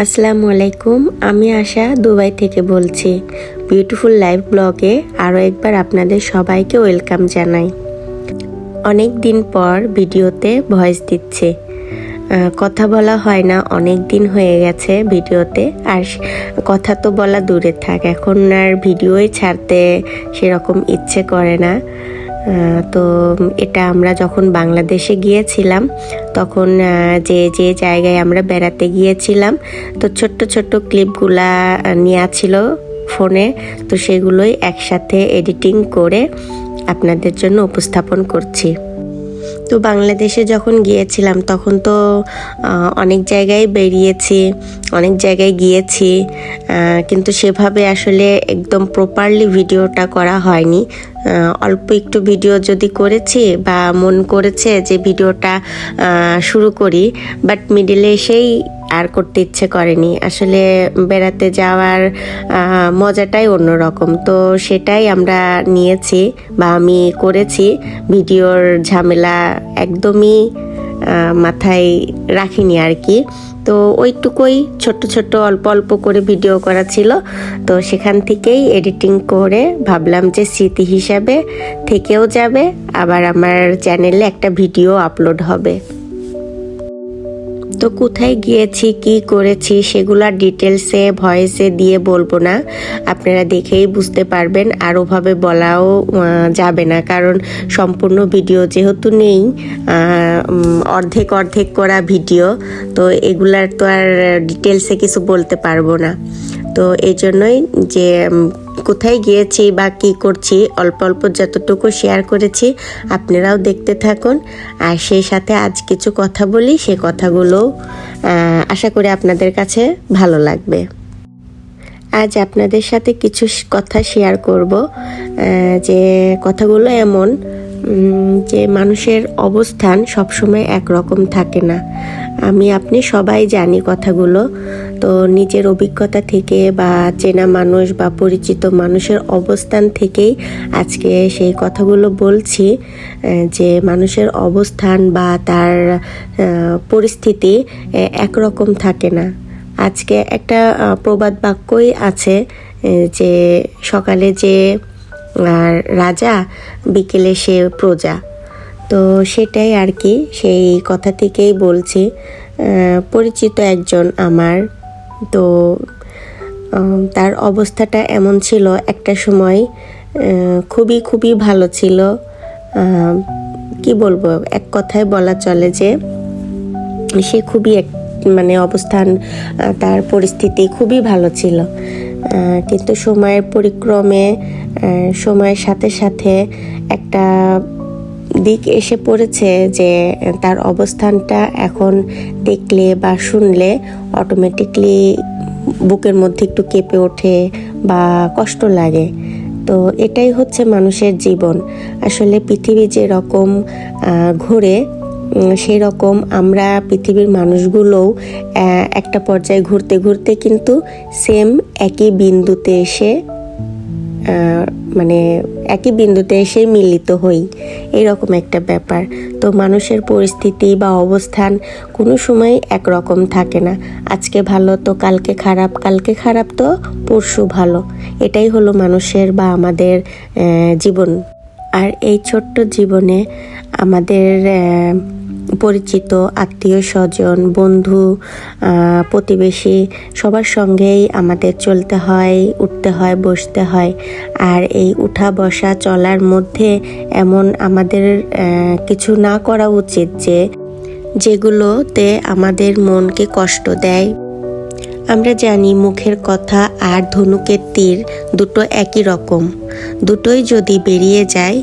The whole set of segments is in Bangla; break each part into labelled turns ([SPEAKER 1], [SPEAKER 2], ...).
[SPEAKER 1] আসসালামু আলাইকুম, আমি আশা দুবাই থেকে বলছি। বিউটিফুল লাইফ ব্লগে আরও একবার আপনাদের সবাইকে ওয়েলকাম জানাই। অনেক দিন পর ভিডিওতে ভয়েস দিচ্ছে, কথা বলা হয় না, অনেক দিন হয়ে গেছে ভিডিওতে। আর কথা তো বলা দূরে থাক, এখন আর ভিডিওই ছাড়তে সেরকম ইচ্ছে করে না। তো এটা আমরা যখন বাংলাদেশে গিয়েছিলাম তখন যে যে জায়গায় আমরা বেড়াতে গিয়েছিলাম, তো ছোট্ট ছোট্ট ক্লিপগুলা নেওয়া ছিল ফোনে, তো সেগুলোই একসাথে এডিটিং করে আপনাদের জন্য উপস্থাপন করছি। তো বাংলাদেশে যখন গিয়েছিলাম তখন তো অনেক জায়গায় বেরিয়েছি, অনেক জায়গায় গিয়েছি, কিন্তু সেভাবে আসলে একদম প্রপারলি ভিডিওটা করা হয়নি। অল্প একটু ভিডিও যদি করেছি বা মন করেছে যে ভিডিওটা শুরু করি, বাট মিডিলে এসেই আর করতে ইচ্ছে করেনি। আসলে বেড়াতে যাওয়ার মজাটাই অন্যরকম, তো সেটাই আমরা নিয়েছি বা আমি করেছি। ভিডিওর ঝামেলা একদমই মাথায় রাখিনি আর কি। তো ওইটুকুই ছোট্ট ছোট্ট অল্প অল্প করে ভিডিও করা ছিল, তো সেখান থেকেই এডিটিং করে ভাবলাম যে স্মৃতি হিসাবে থেকেও যাবে, আবার আমার চ্যানেলে একটা ভিডিও আপলোড হবে। তো কোথায় গিয়েছি, কি করেছি সেগুলা ডিটেলসে ভয়েসে দিয়ে বলবো না, আপনারা দেখেই বুঝতে পারবেন। আর ওভাবে বলাও যাবে না, কারণ সম্পূর্ণ ভিডিও যেহেতু নেই, অর্ধেক অর্ধেক করা ভিডিও, তো এগুলার তো আর ডিটেলসে কিছু বলতে পারবো না। তো এই জন্যই যে কোথায় গিয়েছি বা কি করছি অল্প অল্প যতটুকু শেয়ার করেছি আপনারাও দেখতে থাকুন। আর সেই সাথে আজ কিছু কথা বলি, সে কথাগুলো আশা করি আপনাদের কাছে ভালো লাগবে। আজ আপনাদের সাথে কিছু কথা শেয়ার করব, যে কথাগুলো এমন যে মানুষের অবস্থান সবসময় একরকম থাকে না। আপনি সবাই জানি কথাগুলো, তো নিজের অভিজ্ঞতা থেকে বা চেনা মানুষ বা পরিচিত মানুষের অবস্থান থেকেই আজকে সেই কথাগুলো বলছি, যে মানুষের অবস্থান বা তার পরিস্থিতি একরকম থাকে না। আজকে একটা প্রবাদ বাক্যই আছে যে সকালে যে রাজা, বিকেলে সে প্রজা। তো সেটাই আর কি, সেই কথা থেকেই বলছি। পরিচিত একজন আমার, তো তার অবস্থাটা এমন ছিল, একটা সময় খুবই খুবই ভালো ছিল। কি বলবো, এক কথায় বলা চলে যে সে খুবই অবস্থান, তার পরিস্থিতি খুবই ভালো ছিল। কিন্তু সময়ের পরিক্রমে, সময়ের সাথে সাথে একটা দিক এসে পড়েছে যে তার অবস্থানটা এখন দেখলে বা শুনলে অটোমেটিকলি বুকের মধ্যে একটু কেঁপে ওঠে বা কষ্ট লাগে। তো এটাই হচ্ছে মানুষের জীবন। আসলে পৃথিবী যেরকম ঘোরে, সেই রকম আমরা পৃথিবীর মানুষগুলোও একটা পর্যায়ে ঘুরতে ঘুরতে কিন্তু সেম একই বিন্দুতে এসে একই বিন্দুতে এসে মিলিত হই, এরকম একটা ব্যাপার। তো মানুষের পরিস্থিতি বা অবস্থান কোনো সময় একরকম থাকে না। আজকে ভালো তো কালকে খারাপ, কালকে খারাপ তো পরশু ভালো। এটাই হলো মানুষের বা আমাদের জীবন। আর এই ছোট্ট জীবনে আমাদের পরিচিত আত্মীয় স্বজন, বন্ধু, প্রতিবেশী সবার সঙ্গেই আমাদের চলতে হয়, উঠতে হয়, বসতে হয়। আর এই উঠা বসা চলার মধ্যে এমন আমাদের কিছু না করা উচিত যেগুলোতে আমাদের মনকে কষ্ট দেয়। আমরা জানি মুখের কথা আর ধনুকের তীর দুটো একই রকম, দুটোই যদি বেরিয়ে যায়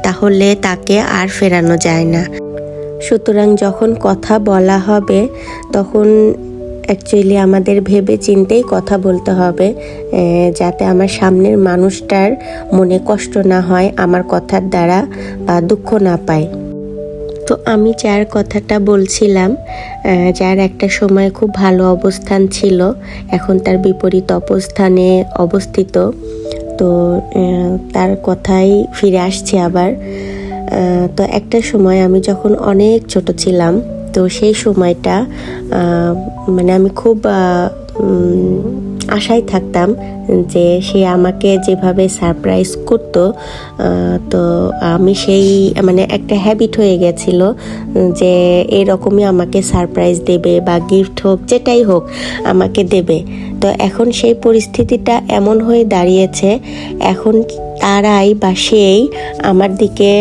[SPEAKER 1] তাহলে তাকে আর ফেরানো যায় না। সুতরাং যখন কথা বলা হবে তখন অ্যাকচুয়ালি আমাদের ভেবে চিন্তেই কথা বলতে হবে, যাতে আমার সামনের মানুষটার মনে কষ্ট না হয় আমার কথার দ্বারা বা দুঃখ না পায়। তো আমি যার কথাটা বলছিলাম, যার একটা সময় খুব ভালো অবস্থান ছিল, এখন তার বিপরীত অবস্থানে অবস্থিত, তো তার কথাই ফিরে আসছে আবার। তো একটা সময় আমি যখন অনেক ছোট ছিলাম তো সেই সময়টা মানে আমি খুব আশায় থাকতাম যে সে আমাকে যেভাবে সারপ্রাইজ করতো, তো আমি সেই মানে একটা হ্যাবিট হয়ে গেছিল যে এরকমই আমাকে সারপ্রাইজ দেবে বা গিফট হোক যেটাই হোক আমাকে দেবে। তো এখন সেই পরিস্থিতিটা এমন হয়ে দাঁড়িয়েছে, এখন তারাই বা সেই আমার দিকে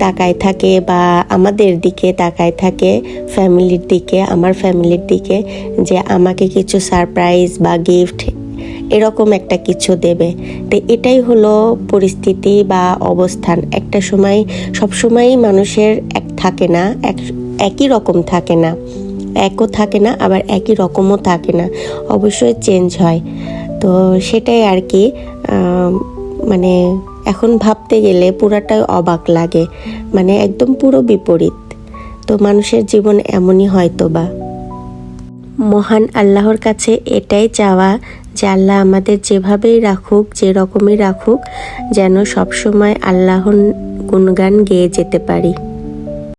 [SPEAKER 1] তাকায় থাকে বা আমাদের দিকে তাকায় থাকে, ফ্যামিলির দিকে, আমার ফ্যামিলির দিকে, যে আমাকে কিছু সারপ্রাইজ বা গিফট এরকম একটা কিছু দেবে। তো এটাই হলো পরিস্থিতি বা অবস্থান। একটা সময় সবসময়ই মানুষের এক থাকে না, একই রকম থাকে না, একও থাকে না, আবার একই রকমও থাকে না, অবশ্যই চেঞ্জ হয়। তো সেটাই আর কি, মানে এখন ভাবতে গেলে পুরাটাই অবাক লাগে, মানে একদম পুরো বিপরীত। তো মানুষের জীবন এমনই হয়তো বা। মহান আল্লাহর কাছে এটাই চাওয়া যে আল্লাহ আমাদের যেভাবেই রাখুক, যে রকমই রাখুক, যেন সবসময় আল্লাহর গুণগান গেয়ে যেতে পারি।